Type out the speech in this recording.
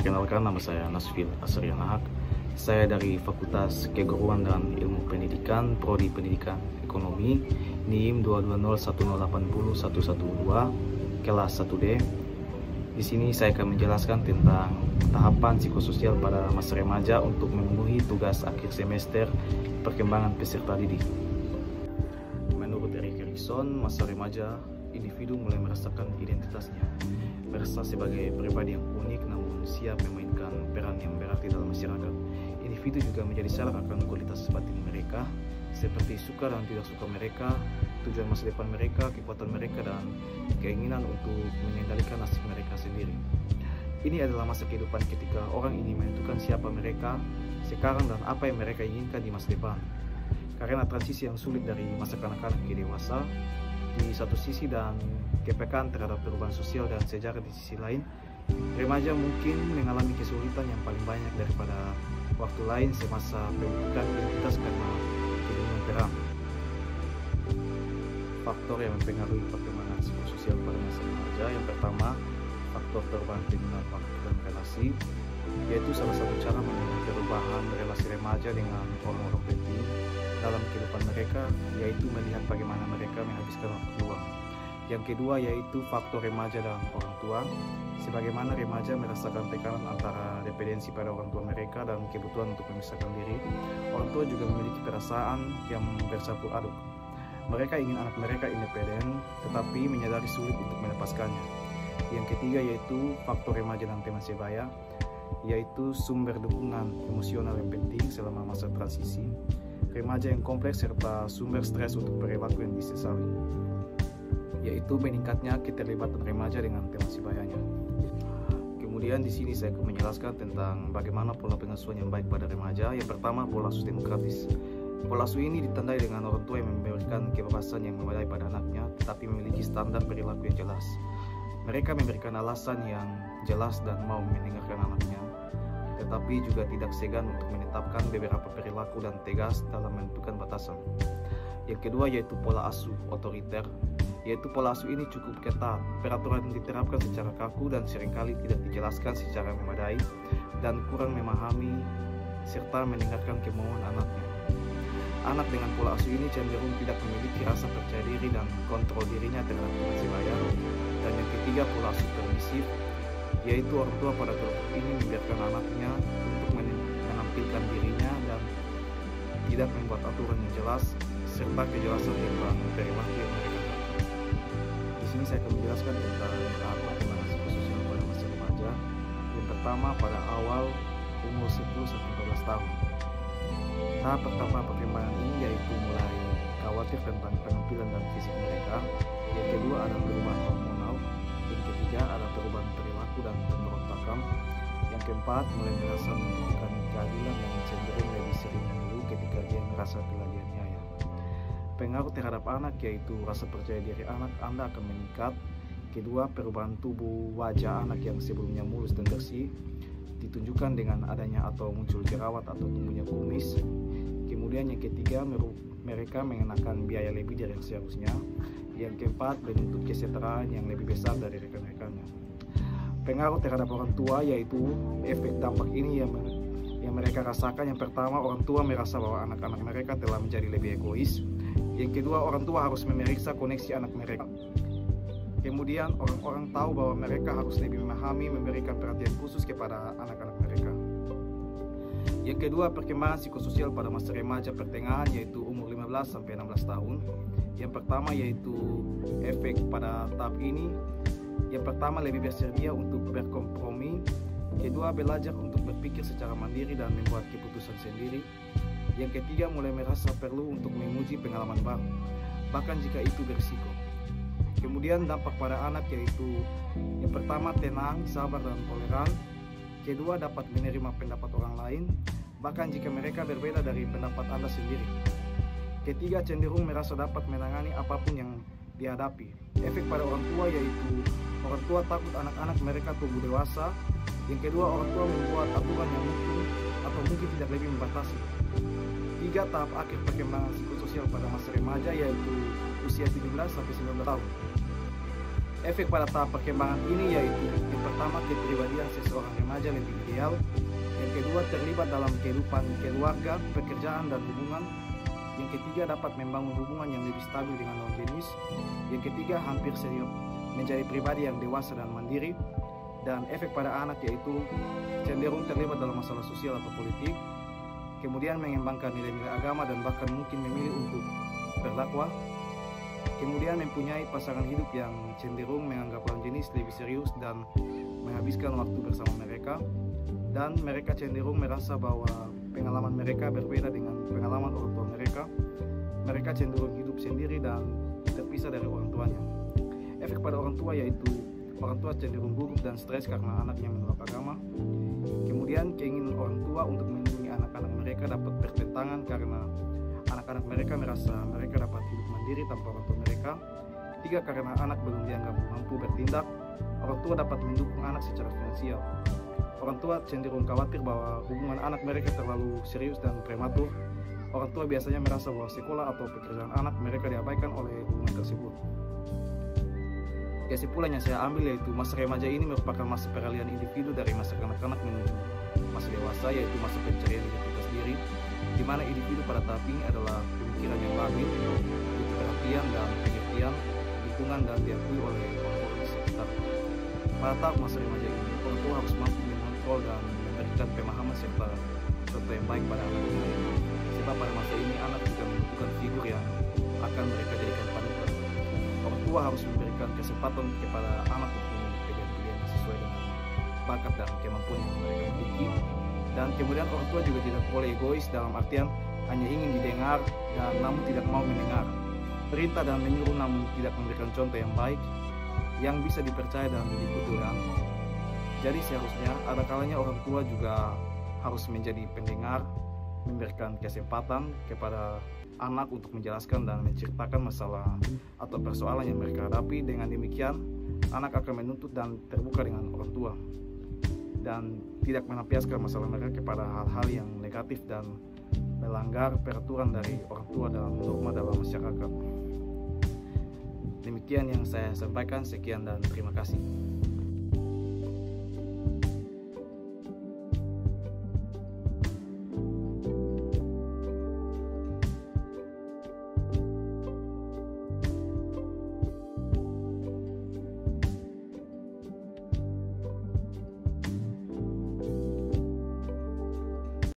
Perkenalkan, nama saya Nasfil Asrianahak. Saya dari Fakultas Keguruan dan Ilmu Pendidikan, Prodi Pendidikan Ekonomi, NIM 22010801112, kelas 1D. Di sini saya akan menjelaskan tentang tahapan psikososial pada masa remaja untuk memenuhi tugas akhir semester perkembangan peserta didik. Menurut Erik Erikson, masa remaja individu mulai merasakan identitasnya, merasa sebagai pribadi yang unik namun siap memainkan peran yang berarti dalam masyarakat. Individu juga menjadi sadar akan kualitas batin mereka, seperti suka dan tidak suka mereka, tujuan masa depan mereka, kekuatan mereka, dan keinginan untuk mengendalikan nasib mereka sendiri. Ini adalah masa kehidupan ketika orang ini menentukan siapa mereka sekarang dan apa yang mereka inginkan di masa depan. Karena transisi yang sulit dari masa kanak-kanak ke dewasa di satu sisi dan kepekaan terhadap perubahan sosial dan sejarah di sisi lain, remaja mungkin mengalami kesulitan yang paling banyak daripada waktu lain semasa pembentukan identitas karena keinginan perang. Faktor yang mempengaruhi perkembangan psikososial pada masa remaja, yang pertama, faktor perubahan penggunaan waktu dan relasi, yaitu salah satu cara mengenai perubahan relasi remaja dengan orang-orang penting dalam kehidupan mereka, yaitu melihat bagaimana mereka menghabiskan waktu luang. Yang kedua yaitu faktor remaja dan orang tua, sebagaimana remaja merasakan tekanan antara dependensi pada orang tua mereka dan kebutuhan untuk memisahkan diri. Orang tua juga memiliki perasaan yang bercampur aduk. Mereka ingin anak mereka independen, tetapi menyadari sulit untuk melepaskannya. Yang ketiga yaitu faktor remaja dan teman sebaya, yaitu sumber dukungan emosional yang penting selama masa transisi remaja yang kompleks serta sumber stres untuk perilaku yang disesali, yaitu meningkatnya keterlibatan remaja dengan teman sebayanya. Kemudian di sini saya akan menjelaskan tentang bagaimana pola pengasuhan yang baik pada remaja. Yang pertama, pola asuh demokratis. Pola asuh ini ditandai dengan orang tua yang memberikan kebebasan yang memadai pada anaknya, tetapi memiliki standar perilaku yang jelas. Mereka memberikan alasan yang jelas dan mau mendengarkan anaknya, tetapi juga tidak segan untuk menetapkan beberapa perilaku dan tegas dalam menentukan batasan. Yang kedua yaitu pola asuh otoriter, yaitu pola asuh ini cukup ketat, peraturan yang diterapkan secara kaku dan seringkali tidak dijelaskan secara memadai dan kurang memahami serta mendengarkan kemauan anaknya. Anak dengan pola asuh ini cenderung tidak memiliki rasa percaya diri dan kontrol dirinya terhadap teman sebaya. Dan yang ketiga, pola asuh permisif, yaitu orang tua pada kelompok ini membiarkan anaknya untuk menampilkan dirinya dan tidak membuat aturan yang jelas serta kejelasan tentang perilaku yang mereka lakukan. Di sini saya akan menjelaskan tentang tahap perkembangan psikososial pada masa remaja. Yang pertama, pada awal umur 10-14 tahun. Tahap pertama perkembangan ini yaitu mulai khawatir tentang penampilan dan fisik mereka. Yang kedua ada perubahan hormonal. Yang ketiga ada perubahan perilaku dan pemberontakan. Yang keempat, mulai merasa membutuhkan keadilan dan cenderung lebih sering mengeluh ketika dia merasa telah dianiaya. Pengaruh terhadap anak yaitu rasa percaya diri anak Anda akan meningkat. Kedua, perubahan tubuh wajah anak yang sebelumnya mulus dan bersih ditunjukkan dengan adanya atau muncul jerawat atau tumbuhnya kumis. Kemudian yang ketiga, mereka mengenakan biaya lebih dari yang seharusnya. Yang keempat, menuntut kesetaraan yang lebih besar dari rekan-rekannya. Pengaruh terhadap orang tua yaitu efek dampak ini yang mereka rasakan. Yang pertama, orang tua merasa bahwa anak-anak mereka telah menjadi lebih egois. Yang kedua, orang tua harus memeriksa koneksi anak mereka. Kemudian orang-orang tahu bahwa mereka harus lebih memahami, memberikan perhatian khusus kepada anak-anak mereka. Yang kedua, perkembangan psikososial pada masa remaja pertengahan yaitu umur 15-16 tahun. Yang pertama yaitu efek pada tahap ini. Yang pertama, lebih bersedia untuk berkompromi. Kedua, belajar untuk berpikir secara mandiri dan membuat keputusan sendiri. Yang ketiga, mulai merasa perlu untuk menguji pengalaman baru, bahkan jika itu berisiko. Kemudian dampak pada anak yaitu yang pertama, tenang, sabar dan toleran. Kedua, dapat menerima pendapat orang lain, bahkan jika mereka berbeda dari pendapat Anda sendiri. Ketiga, cenderung merasa dapat menangani apapun yang dihadapi. Efek pada orang tua yaitu orang tua takut anak-anak mereka tumbuh dewasa. Yang kedua, orang tua membuat aturan yang mungkin tidak lebih membatasi. Tiga, tahap akhir perkembangan psikososial pada masa remaja yaitu usia 17-19 tahun. Efek pada tahap perkembangan ini yaitu yang pertama, kepribadian seseorang remaja lebih ideal. Yang kedua, terlibat dalam kehidupan keluarga, pekerjaan, dan hubungan. Yang ketiga, dapat membangun hubungan yang lebih stabil dengan lawan jenis. Yang ketiga, hampir serius menjadi pribadi yang dewasa dan mandiri. Dan efek pada anak yaitu cenderung terlibat dalam masalah sosial atau politik. Kemudian mengembangkan nilai-nilai agama dan bahkan mungkin memilih untuk berdakwah. Kemudian mempunyai pasangan hidup yang cenderung menganggap lawan jenis lebih serius dan menghabiskan waktu bersama mereka. Dan mereka cenderung merasa bahwa pengalaman mereka berbeda dengan pengalaman orang tua mereka. Mereka cenderung hidup sendiri dan terpisah dari orang tuanya. Efek pada orang tua yaitu orang tua cenderung gugup dan stres karena anaknya menolak agama. Kemudian keinginan orang tua untuk melindungi anak-anak mereka dapat bertentangan karena anak-anak mereka merasa mereka dapat hidup mandiri tanpa orang tua mereka. Tiga, karena anak belum dianggap mampu bertindak, orang tua dapat mendukung anak secara finansial. Orang tua cenderung khawatir bahwa hubungan anak mereka terlalu serius dan prematur. Orang tua biasanya merasa bahwa sekolah atau pekerjaan anak mereka diabaikan oleh hubungan tersebut. Kesimpulan yang saya ambil yaitu masa remaja ini merupakan masa peralihan individu dari masa kanak-kanak menuju masa dewasa, yaitu masa pencarian identitas diri, di mana individu pada tahap ini adalah pemikiran yang labil, butuh perhatian dan pengertian, dukungan dan diakui oleh orang-orang di sekitar. Pada tahap masa remaja ini, orang tua harus mampu mengontrol dan memberikan pemahaman serta contoh yang baik pada anaknya. Sebab pada masa ini anak juga membutuhkan figur yang akan mereka jadikan panutan. Orang tua harus memberikan kesempatan kepada anak untuk memilih pilihan-pilihan sesuai dengan bakat dan kemampuan yang mereka miliki. Dan kemudian orang tua juga tidak boleh egois dalam artian hanya ingin didengar dan namun tidak mau mendengar, perintah dan menyuruh namun tidak memberikan contoh yang baik yang bisa dipercaya dan diikuti oleh anak. Jadi seharusnya ada kalanya orang tua juga harus menjadi pendengar, memberikan kesempatan kepada anak untuk menjelaskan dan menceritakan masalah atau persoalan yang mereka hadapi. Dengan demikian, anak akan menuntut dan terbuka dengan orang tua dan tidak melampiaskan masalah mereka kepada hal-hal yang negatif dan melanggar peraturan dari orang tua dalam norma dalam masyarakat. Demikian yang saya sampaikan, sekian dan terima kasih.